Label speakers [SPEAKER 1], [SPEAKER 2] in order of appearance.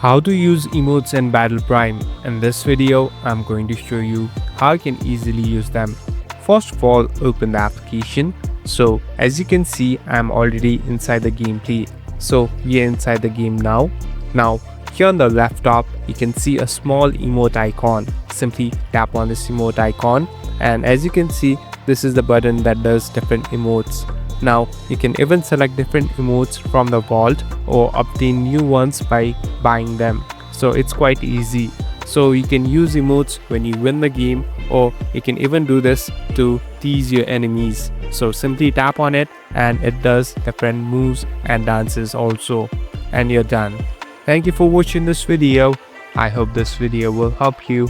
[SPEAKER 1] How to use emotes in Battle Prime. In this video, I'm going to show you how you can easily use them. First of all, open the application. So as you can see, I'm already inside the gameplay. So we are inside the game now. Now here on the left top, you can see a small emote icon. Simply tap on this emote icon, and as you can see, this is the button that does different emotes. Now you can even select different emotes from the vault or obtain new ones by buying them. So it's quite easy. So you can use emotes when you win the game, or you can even do this to tease your enemies. So simply tap on it and it does different moves and dances also, and you're done. Thank you for watching this video. I hope this video will help you.